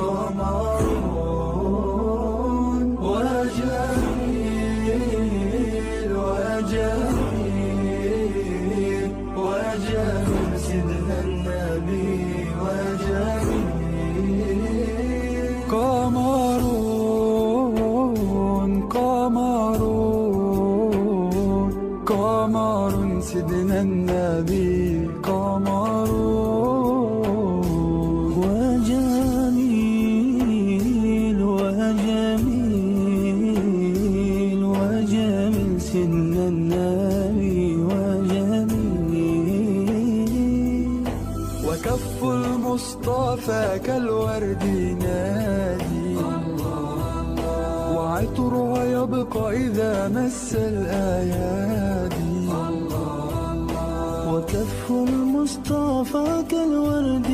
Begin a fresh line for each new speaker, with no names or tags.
قمر وجميل وجميل وجميل سيدنا النبي وجميل قمر قمر قمر سيدنا النبي قمر وجميل وجميل وجميل سيدنا النبي وجميل وكف المصطفى كالورد نادي وعطرها يبقى إذا مس الأيادي وكف المصطفى كالورد